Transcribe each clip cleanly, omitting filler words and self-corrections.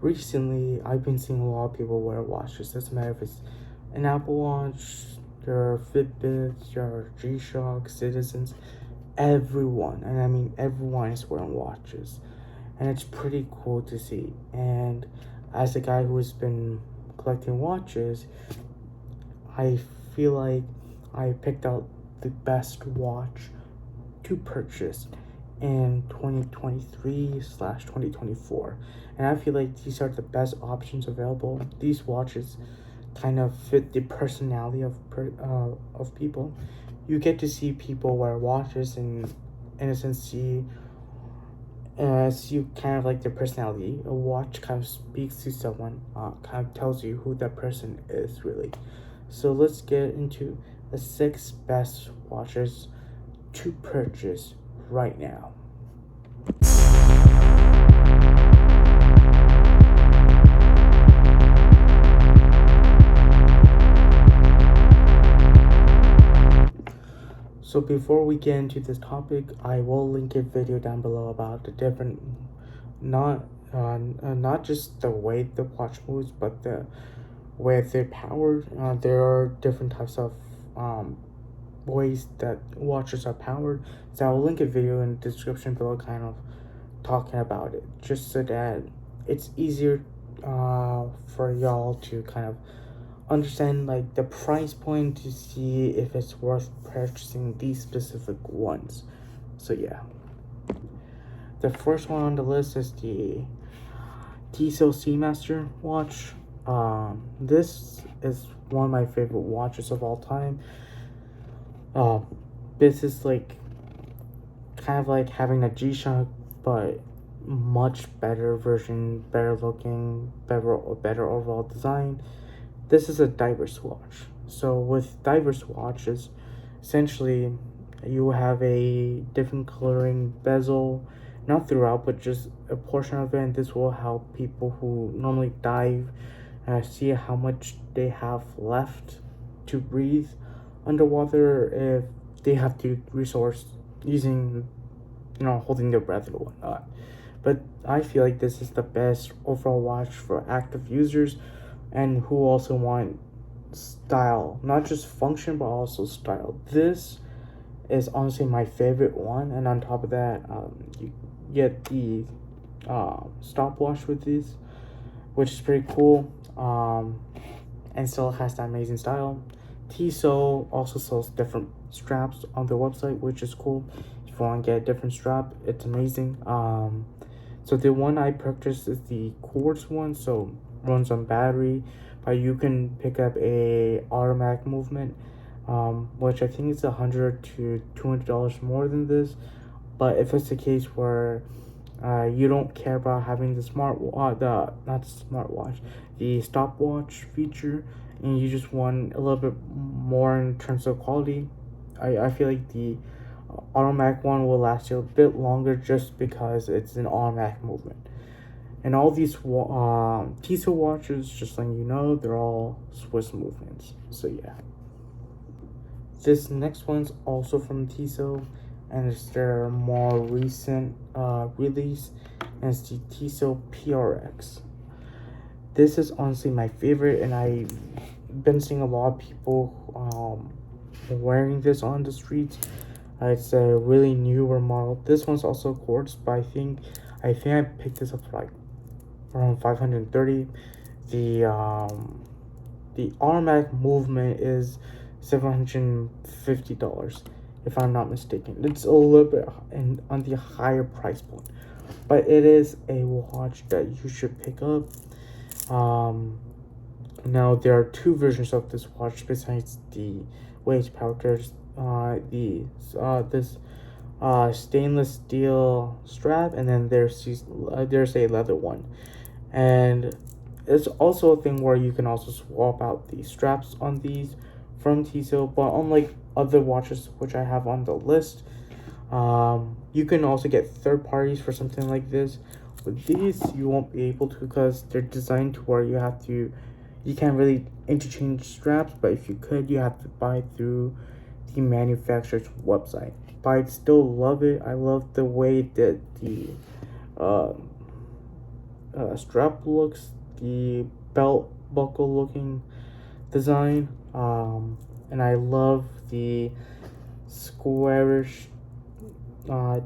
recently I've been seeing a lot of people wear watches. Doesn't matter if it's an Apple Watch, your Fitbits, your G-Shock, Citizens, everyone, and I mean everyone is wearing watches. And it's pretty cool to see. And as a guy who's been collecting watches, I feel like I picked out the best watch to purchase in 2023/2024, and I feel like these are the best options available. These watches kind of fit the personality of people. You get to see people wear watches and in a sense see you kind of like their personality. A watch kind of speaks to someone, kind of tells you who that person is really. So let's get into the 6 best watches to purchase right now. So before we get into this topic, I will link a video down below about the different, not just the way the watch moves, but the way they're powered. There are different types of ways that watches are powered. So I'll link a video in the description below, kind of talking about it, just so that it's easier for y'all to kind of understand like the price point to see if it's worth purchasing these specific ones. So yeah, the first one on the list is the Tissot Seamaster watch. This is one of my favorite watches of all time. This is like kind of like having a G-Shock, but much better version, better looking, better overall design. This is a diverse watch. So with diverse watches, essentially you have a different coloring bezel, not throughout, but just a portion of it, and this will help people who normally dive see how much they have left to breathe underwater if they have to resource using, holding their breath or whatnot. But I feel like this is the best overall watch for active users and who also want style, not just function but also style. This is honestly my favorite one, and on top of that, you get the stopwatch with these, which is pretty cool, and still has that amazing style. Tissot also sells different straps on their website, which is cool. If you want to get a different strap, it's amazing. So the one I purchased is the quartz one, so runs on battery, but you can pick up a automatic movement, which I think is $100 to $200 more than this. But if it's the case where you don't care about having the the stopwatch feature, and you just want a little bit more in terms of quality, I feel like the automatic one will last you a bit longer just because it's an automatic movement. And all these Tissot watches, just letting you know, they're all Swiss movements. So yeah. This next one's also from Tissot, and it's their more recent release, and it's the Tissot PRX. This is honestly my favorite, and I've been seeing a lot of people wearing this on the streets. It's a really newer model. This one's also quartz, but I think I picked this up for like around 530. The automatic movement is $750, if I'm not mistaken. It's a little bit on the higher price point, but it is a watch that you should pick up. Now there are 2 versions of this watch besides the way it's powered. There's this stainless steel strap, and then there's a leather one, and it's also a thing where you can also swap out the straps on these from Tissot. But unlike other watches which I have on the list, you can also get third parties for something like this. With these, you won't be able to, because they're designed to where you can't really interchange straps, but if you could, you have to buy it through the manufacturer's website. But I still love it. I love the way that strap looks, the belt buckle looking design, and I love the squarish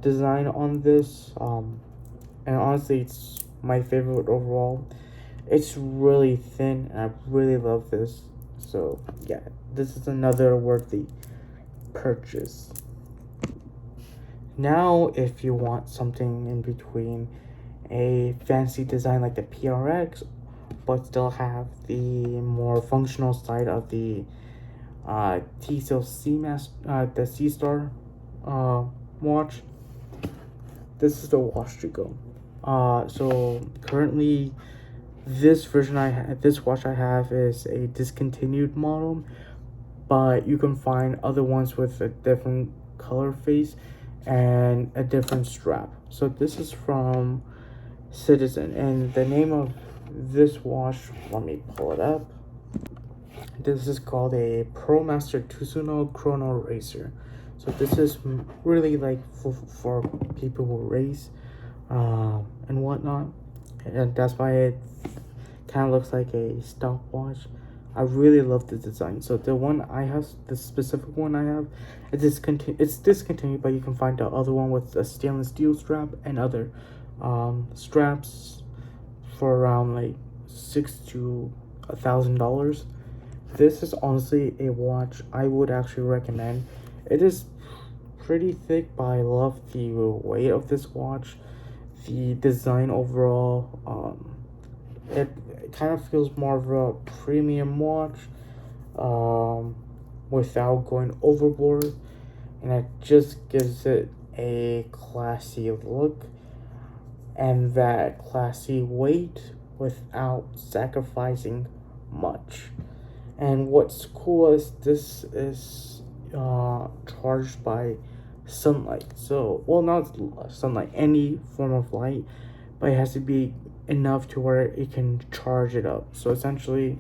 design on this. And honestly, it's my favorite overall. It's really thin, and I really love this. So yeah, this is another worthy purchase. Now, if you want something in between a fancy design like the PRX, but still have the more functional side of the the C Star watch, this is the watch to go. So currently, this watch I have is a discontinued model, but you can find other ones with a different color face and a different strap. So this is from Citizen, and the name of this watch, let me pull it up. This is called a ProMaster Tsuno Chrono Racer. So this is really like for people who race and whatnot, and that's why it kind of looks like a stopwatch. I really love the design. So the one I have, the specific one I have, it's discontinued, but you can find the other one with a stainless steel strap and other straps for around like $600 to $1,000. This is honestly a watch I would actually recommend. It is pretty thick, but I love the weight of this watch. The design overall, it kind of feels more of a premium watch, without going overboard, and it just gives it a classy look and that classy weight without sacrificing much. And what's cool is this is charged by sunlight. So, well, not sunlight, any form of light, but it has to be enough to where it can charge it up. So essentially,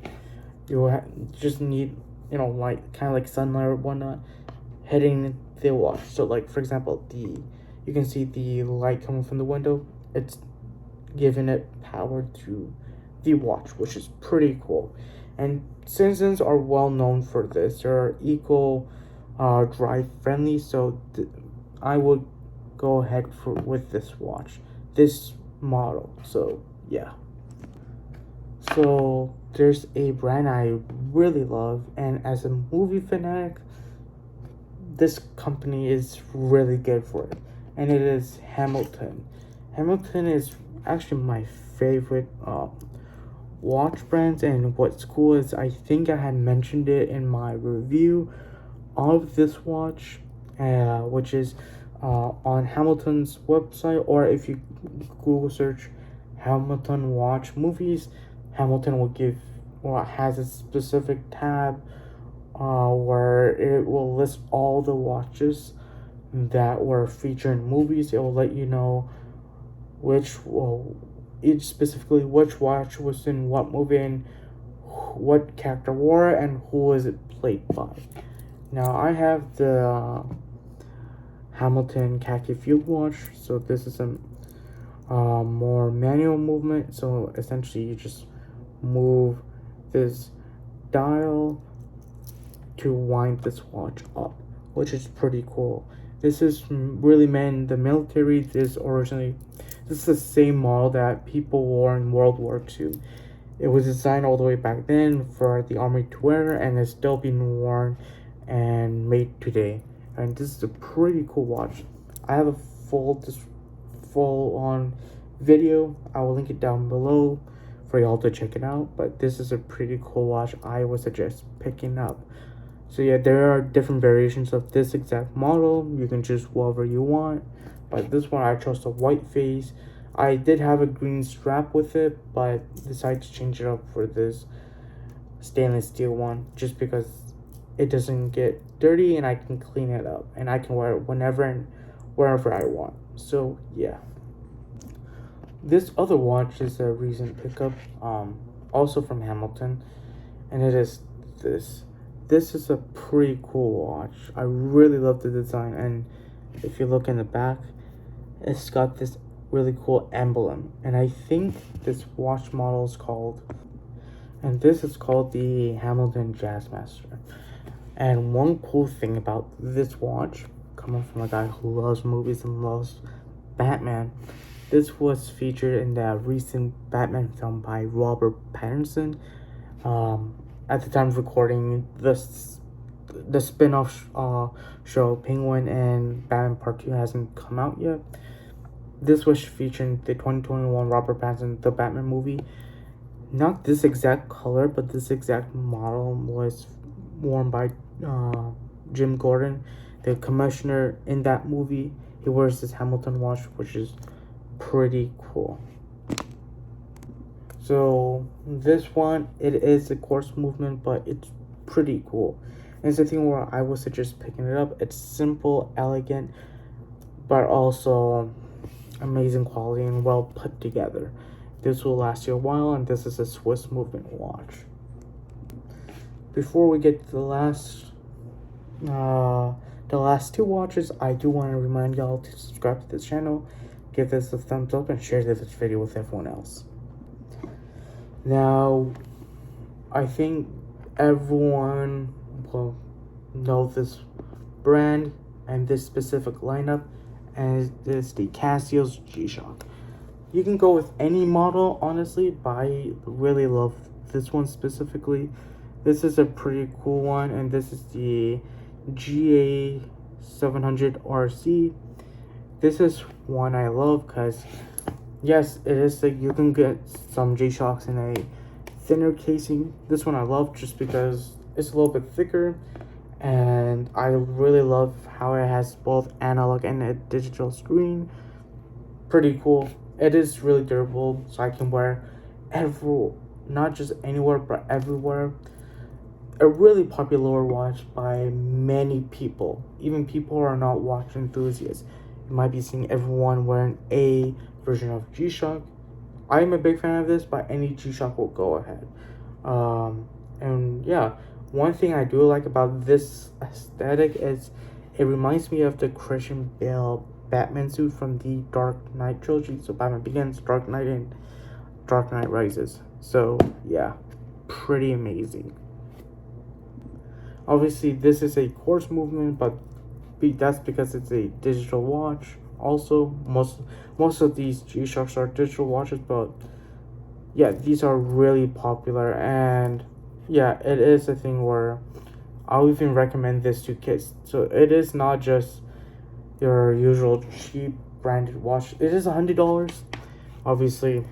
just need, light, kind of like sunlight or whatnot, hitting the watch. So like, for example, you can see the light coming from the window. It's giving it power to the watch, which is pretty cool. And Citizens are well known for this. They're eco drive friendly, so I would go ahead with this watch, this model. So yeah. So there's a brand I really love, and as a movie fanatic, this company is really good for it, and it is Hamilton. Hamilton is actually my favorite watch brands, and what's cool is I think I had mentioned it in my review of this watch, which is on Hamilton's website, or if you Google search Hamilton watch movies, Hamilton will give, or has a specific tab where it will list all the watches that were featured in movies. It will let you know each specifically which watch was in what movie and what character wore it and who was it played by. Now I have the Hamilton khaki field watch. So this is a more manual movement. So essentially you just move this dial to wind this watch up, which is pretty cool. This is really meant in the military. This is the same model that people wore in World War II. It was designed all the way back then for the army to wear, and it's still being worn and made today. And this is a pretty cool watch. I have a full on video. I will link it down below for y'all to check it out. But this is a pretty cool watch I would suggest picking up. So yeah, there are different variations of this exact model. You can choose whatever you want. But this one I chose the white face. I did have a green strap with it, but decided to change it up for this stainless steel one, just because it doesn't get dirty and I can clean it up and I can wear it whenever and wherever I want. So yeah. This other watch is a recent pickup, also from Hamilton, and it is this. This is a pretty cool watch. I really love the design, and if you look in the back, it's got this really cool emblem. And I think this watch model is called, and this is called the Hamilton Jazzmaster. And one cool thing about this watch, coming from a guy who loves movies and loves Batman, this was featured in the recent Batman film by Robert Pattinson. At the time of recording, the spin-off show Penguin and Batman Part 2 hasn't come out yet. This was featured in the 2021 Robert Pattinson The Batman movie. Not this exact color, but this exact model was worn by Jim Gordon, the commissioner in that movie. He wears this Hamilton watch, which is pretty cool. So this one, it is a quartz movement, but it's pretty cool. And it's the thing where I would suggest picking it up. It's simple, elegant, but also amazing quality and well put together. This will last you a while, and this is a Swiss movement watch. Before we get to the last two watches, I do want to remind y'all to subscribe to this channel, give this a thumbs up, and share this video with everyone else. Now, I think everyone will know this brand and this specific lineup, and it is the Casio's G-Shock. You can go with any model, honestly, but I really love this one specifically. This is a pretty cool one, and this is the GA700 RC. This is one I love because, yes, it is like you can get some G-Shocks in a thinner casing. This one I love just because it's a little bit thicker, and I really love how it has both analog and a digital screen. Pretty cool. It is really durable, so I can wear not just anywhere, but everywhere. A really popular watch by many people, even people who are not watch enthusiasts. You might be seeing everyone wearing a version of G-Shock. I'm a big fan of this, but any G-Shock will go ahead. And yeah, one thing I do like about this aesthetic is it reminds me of the Christian Bale Batman suit from the Dark Knight trilogy. So Batman Begins, Dark Knight, and Dark Knight Rises. So yeah, pretty amazing. Obviously, this is a quartz movement, but that's because it's a digital watch. Also, most of these G-Shocks are digital watches, but yeah, these are really popular, and yeah, it is a thing where I'll even recommend this to kids. So it is not just your usual cheap branded watch. It is $100. Obviously,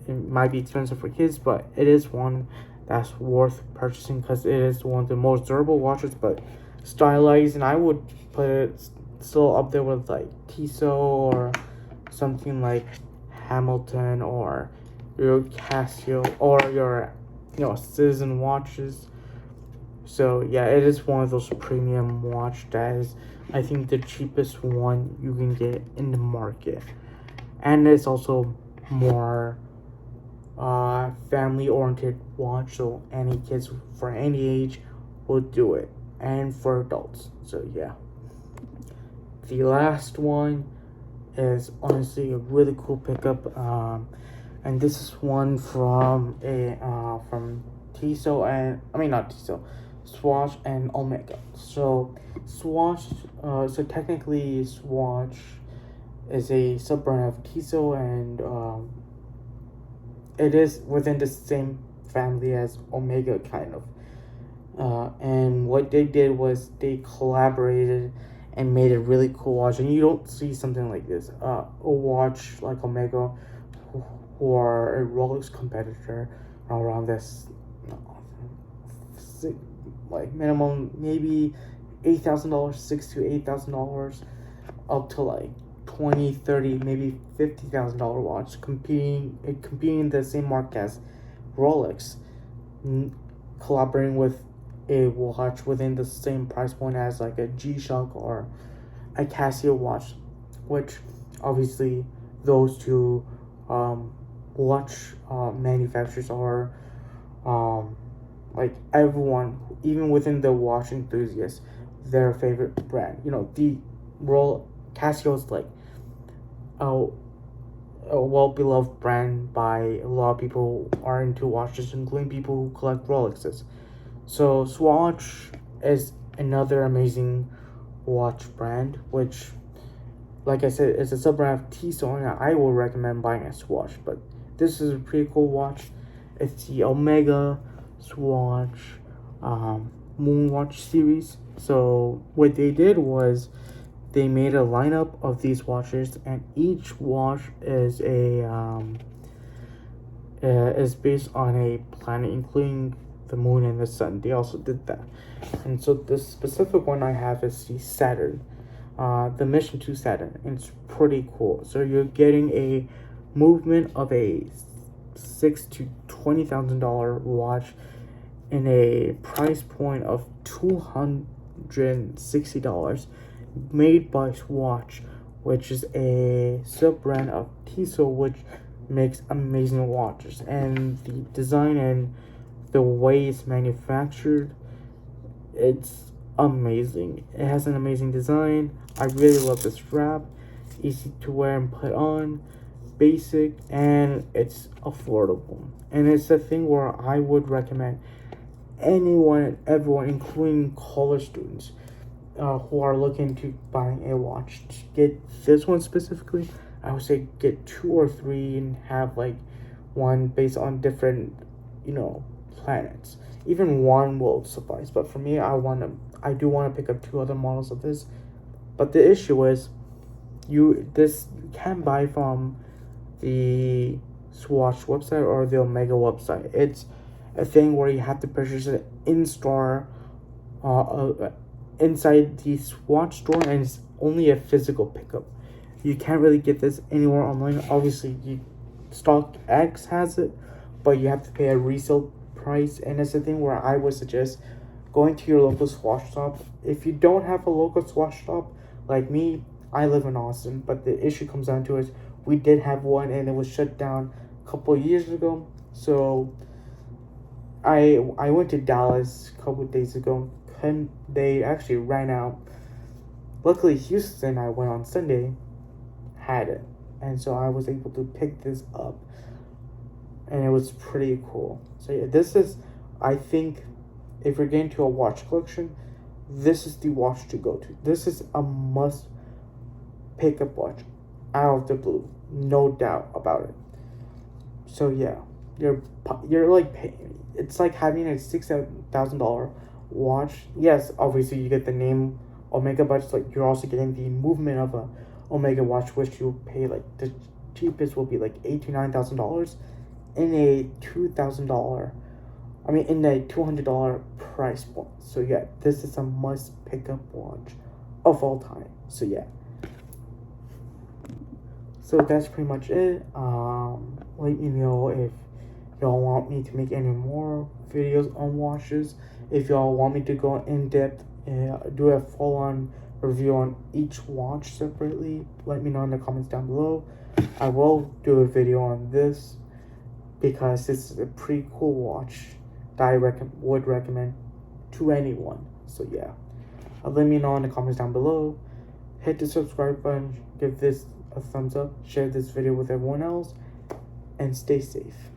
it might be expensive for kids, but it is one that's worth purchasing because it is one of the most durable watches, but stylized, and I would put it still up there with like Tissot or something like Hamilton or your Casio or your Citizen watches. So yeah, it is one of those premium watch that is, I think, the cheapest one you can get in the market, and it's also more family oriented watch, so any kids for any age will do it, and for adults. So yeah, the last one is honestly a really cool pickup, and this is one from Tissot, and I mean not Tissot, Swatch and Omega. So Swatch, so technically Swatch is a sub brand of Tissot, and it is within the same family as Omega, kind of. And what they did was they collaborated and made a really cool watch. And you don't see something like this. A watch like Omega, who are a Rolex competitor, around this, like minimum maybe $8,000, $6,000 to $8,000, up to like 20, 30, maybe $50,000 watch, competing in the same market as Rolex, collaborating with a watch within the same price point as like a G-Shock or a Casio watch, which obviously those two watch manufacturers are like everyone, even within the watch enthusiasts, their favorite brand. The Casio's like a, a well-beloved brand by a lot of people who are into watches, including people who collect Rolexes. So Swatch is another amazing watch brand, which, like I said, is a sub-brand of Tissot, and I will recommend buying a Swatch. But this is a pretty cool watch. It's the Omega Swatch Moonwatch series. So what they did was they made a lineup of these watches, and each watch is is based on a planet, including the moon and the sun. They also did that, and so the specific one I have is the Saturn, the mission to Saturn. And it's pretty cool. So you're getting a movement of a $6,000 to $20,000 watch in a price point of $260, made by Swatch, which is a sub brand of Tissot, which makes amazing watches. And the design and the way it's manufactured, it's amazing. It has an amazing design. I really love the strap, easy to wear and put on, basic, and it's affordable. And it's a thing where I would recommend anyone and everyone, including college students, who are looking to buying a watch, to get this one specifically. I would say get 2 or 3 and have like one based on different, planets. Even one will suffice. But for me, I do want to pick up 2 other models of this. But the issue is, you can't buy from the Swatch website or the Omega website. It's a thing where you have to purchase it in store, inside the Swatch store, and it's only a physical pickup. You can't really get this anywhere online. Obviously, StockX has it, but you have to pay a resale price, and it's a thing where I would suggest going to your local Swatch shop. If you don't have a local Swatch shop, like me, I live in Austin, but the issue comes down to is we did have one, and it was shut down a couple of years ago. So I went to Dallas a couple of days ago, and they actually ran out. Luckily, Houston, I went on Sunday, had it, and so I was able to pick this up, and it was pretty cool. So yeah, this is, I think, if you're getting to a watch collection, this is the watch to go to. This is a must pickup watch out of the blue, no doubt about it. So yeah, you're like paying. It's like having a $6,000 watch. Yes, obviously you get the name Omega, but it's like you're also getting the movement of a Omega watch, which you pay like the cheapest will be like $8,000 to $9,000 in a $2,000. In a $200 price point. So yeah, this is a must pick up watch of all time. So yeah. So that's pretty much it. Let me know if y'all want me to make any more videos on watches. If y'all want me to go in depth and do a full on review on each watch separately, let me know in the comments down below. I will do a video on this because this is a pretty cool watch that I would recommend to anyone. So yeah, let me know in the comments down below. Hit the subscribe button, give this a thumbs up, share this video with everyone else, and stay safe.